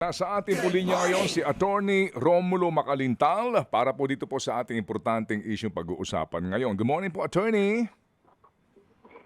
Nasa ating po linya ngayon si Attorney Romulo Macalintal para po dito po sa ating importanteng issue pag-uusapan ngayon. Good morning po, Attorney.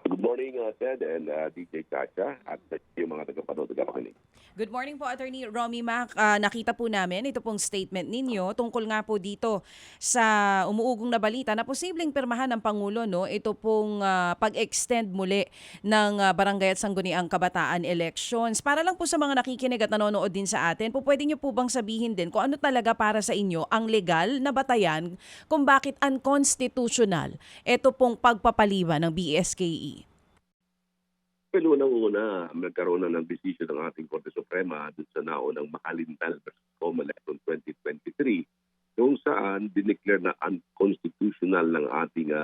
Good morning, Ted and DJ Chacha at yung mga tagapanood tagapakinig. Good morning po, Attorney Romy Mac. Nakita po namin ito pong statement ninyo tungkol nga po dito sa umuugong na balita na posibleng pirmahan ng Pangulo, no? Ito pong pag-extend muli ng Barangay at Sangguniang Kabataan elections. Para lang po sa mga nakikinig at nanonood din sa atin, pwede nyo po bang sabihin din kung ano talaga para sa inyo ang legal na batayan kung bakit unconstitutional ito pong pagpapaliban ng BSKE? Pero unang-una, nagkaroon na ng desisyon ng ating Korte Suprema dun sa naunang Macalintal versus Comelec noong 2023 kung saan dineclare na unconstitutional ng ating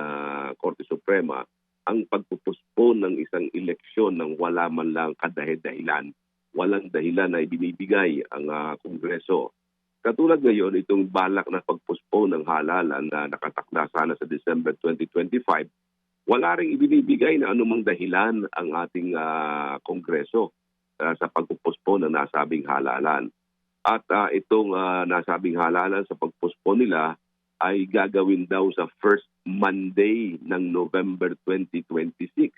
Korte Suprema ang pagpupuspon ng isang eleksyon ng wala man lang kadahilan. Walang dahilan na ibinibigay ang Kongreso. Katulad ngayon, itong balak na pagpuspon ng halalan na nakatakda sana sa December 2025, wala ring ibinibigay na anumang dahilan ang ating Kongreso sa pagpupuspon ng nasabing halalan. At itong nasabing halalan sa pagpuspon nila ay gagawin daw sa first Monday ng November 2026.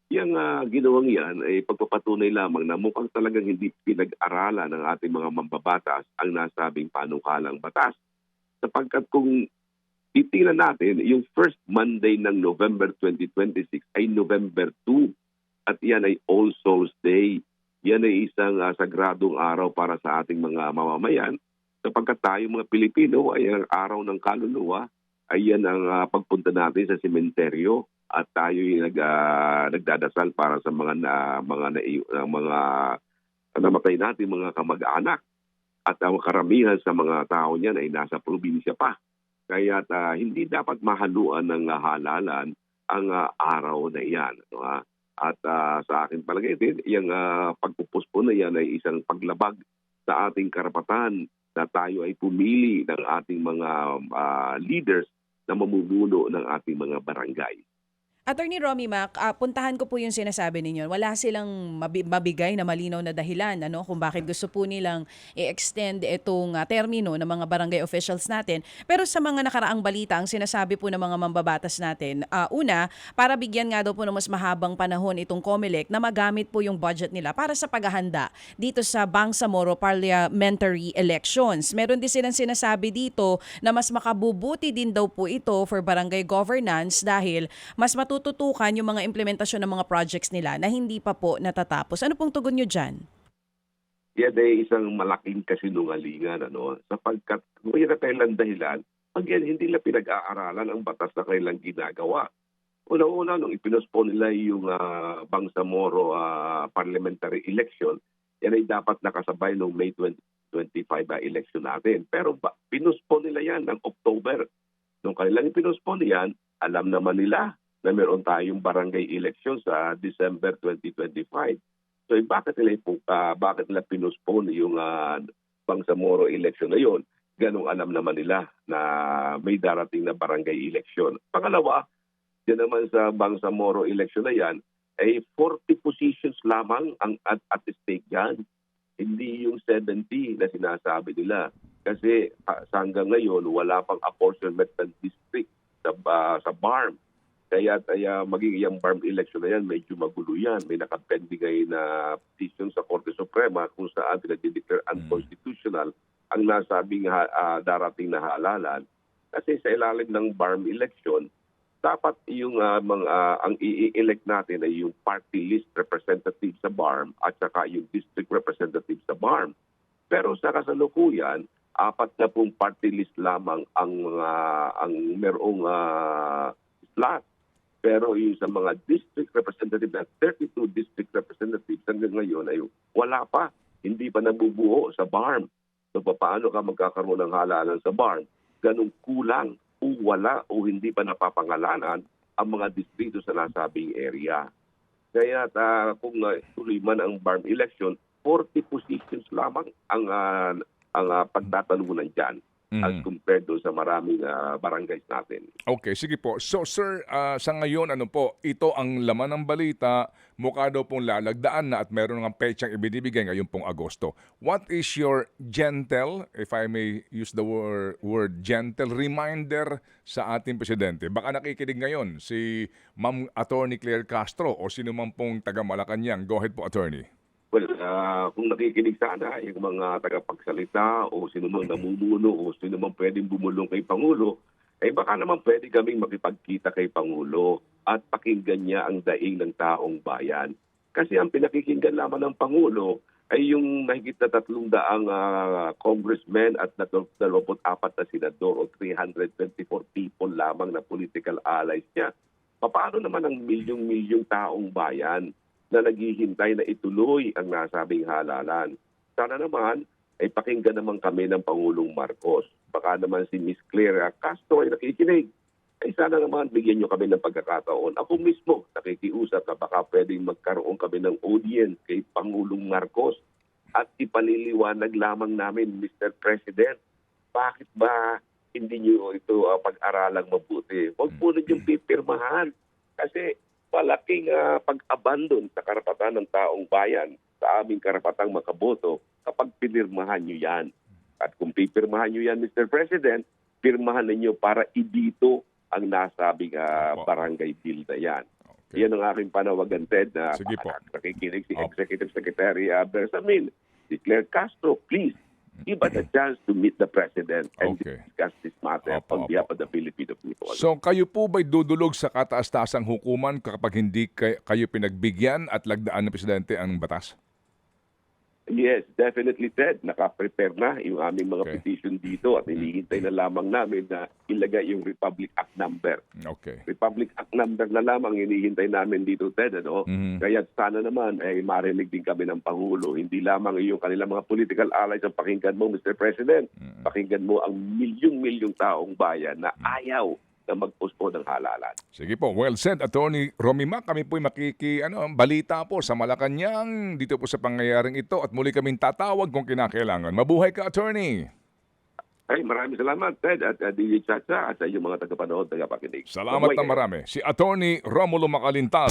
Yang ginawang yan ay pagpapatunay lamang na mukhang talagang hindi pinag-aralan ng ating mga mambabatas ang nasabing panukalang batas. Sapagkat kung titingnan natin, yung first Monday ng November 2026 ay November 2 at yan ay All Souls Day. Yan ay isang sagradong araw para sa ating mga mamamayan sapagkat tayo mga Pilipino ay ang araw ng kaluluwa ay yan ang pagpunta natin sa sementeryo at tayo ay nagdadasal para sa mga namatay natin mga kamag-anak at ang karamihan sa mga tao niyan ay nasa probinsya pa. Kaya hindi dapat mahaluan ng halalan ang araw na iyan. No, At sa akin palagay din, yung pagpupuspon na yan ay isang paglabag sa ating karapatan na tayo ay pumili ng ating mga leaders na mamumuno ng ating mga barangay. Attorney Romy Mac, puntahan ko po yung sinasabi ninyo. Wala silang mabigay na malinaw na dahilan kung bakit gusto po nilang i-extend itong termino ng mga barangay officials natin. Pero sa mga nakaraang balita, ang sinasabi po ng mga mambabatas natin, una, para bigyan nga daw po ng mas mahabang panahon itong COMELEC na magamit po yung budget nila para sa paghahanda dito sa Bangsamoro Parliamentary Elections. Meron din silang sinasabi dito na mas makabubuti din daw po ito for barangay governance dahil mas tututukan yung mga implementasyon ng mga projects nila na hindi pa po natatapos. Ano pong tugon nyo dyan? Yan ay isang malaking kasinungalingan. Sapagkat kung yan na kailang dahilan, pag yan hindi nila pinag-aaralan ang batas na kailang ginagawa. Una-una, nung ipinospon nila yung Bangsamoro parliamentary election, yan ay dapat nakasabay noong May 2025 election natin. Pero pinospon nila yan ng October. Nung kailang ipinospon yan, alam naman nila na meron tayong barangay election sa December 2025. So bakit nila pinuspone yung Bangsamoro election na yon? Ganong alam naman nila na may darating na barangay election. Pangalawa, yan naman sa Bangsamoro election na yan, ay 40 positions lamang ang at stake yan. Hindi yung 70 na sinasabi nila. Kasi hanggang ngayon, wala pang apportionment ng district sa BARM. Kaya magiging yung BARM election na yan, medyo magulo yan. May nakapendigay na petition sa Korte Suprema kung saan pinag-declare unconstitutional ang nasabing darating na halalan. Kasi sa ilalim ng BARM election, dapat yung ang i-elect natin ay yung party list representative sa BARM at saka yung district representative sa BARM. Pero sa kasalukuyan, 40 party list lamang ang merong slot. Pero yung sa mga district representative na 32 district representatives hanggang ngayon ay wala pa. Hindi pa nabubuo sa BARM. So paano ka magkakaroon ng halalan sa BARM? Ganong kulang o wala o hindi pa napapangalanan ang mga distrito sa nasabing area. Kaya kung tuloy man ang BARM election, 40 positions lamang ang pagtatalunan dyan. as compared doon sa maraming barangays natin. Okay, sige po. So sir, sa ngayon ano po, ito ang laman ng balita, mukha daw pong lalagdaan na at meron ng petsang ibinibigay ngayon pong Agosto. What is your gentle, if I may use the word gentle, reminder sa ating presidente? Baka nakikinig ngayon si Ma'am Attorney Claire Castro o sino man pong taga Malacanang. Go ahead po, Attorney. Well, kung nakikinig sana yung mga tagapagsalita o sino mang namumuno o sino mang pwedeng bumulong kay Pangulo, baka naman pwede kaming makipagkita kay Pangulo at pakinggan niya ang daing ng taong bayan. Kasi ang pinakikinggan lamang ng Pangulo ay yung mahigit na 300 congressmen at 24 na senador o 324 people lamang na political allies niya. Paano naman ang milyong-milyong taong bayan na naghihintay na ituloy ang nasabing halalan? Sana naman ay pakinggan naman kami ng Pangulong Marcos. Baka naman si Miss Claire Castro ay nakikinig. Sana naman bigyan nyo kami ng pagkakataon. Ako mismo nakikiusap na baka pwedeng magkaroon kami ng audience kay Pangulong Marcos at ipaliliwanag lamang namin, Mr. President, bakit ba hindi nyo ito pag-aralang mabuti? Huwag po ninyong pipirmahan kasi malaking pag-abandon sa karapatan ng taong bayan, sa aming karapatang makaboto kapag pinirmahan nyo yan. At kung pipirmahan nyo yan, Mr. President, pirmahan ninyo para idito ang nasabing barangay bill na yan. Okay. Yan ang aking panawagan, Ted, na nakikinig si Executive Secretary Bersamin, si Claire Castro, please, give us a chance to meet the President and discuss this matter on behalf of the Filipino people. So kayo po ba'y dudulog sa kataas-taasang hukuman kapag hindi kayo pinagbigyan at lagdaan ng Presidente ang batas? Yes, definitely, Ted. Naka-prepare na yung aming mga petition dito at hinihintay na lamang namin na ilagay yung Republic Act number. Okay. Republic Act number na lamang hinihintay namin dito, Ted. Kaya sana naman ay marinig din kami ng Pangulo. Hindi lamang yung kanilang mga political allies ang pakinggan mo, Mr. President. Pakinggan mo ang milyong-milyong taong bayan na ayaw na mag-postpone ng halalan. Sige po. Well said, Attorney Romy Mac. Kami po'y balita po sa Malacanang dito po sa pangyayaring ito at muli kaming tatawag kung kinakailangan. Mabuhay ka, Attorney! Ay, maraming salamat, Ted, at DJ Chacha at sa inyong mga tagapanood, tagapakinig. Salamat na marami. Si Attorney Romulo Macalintal.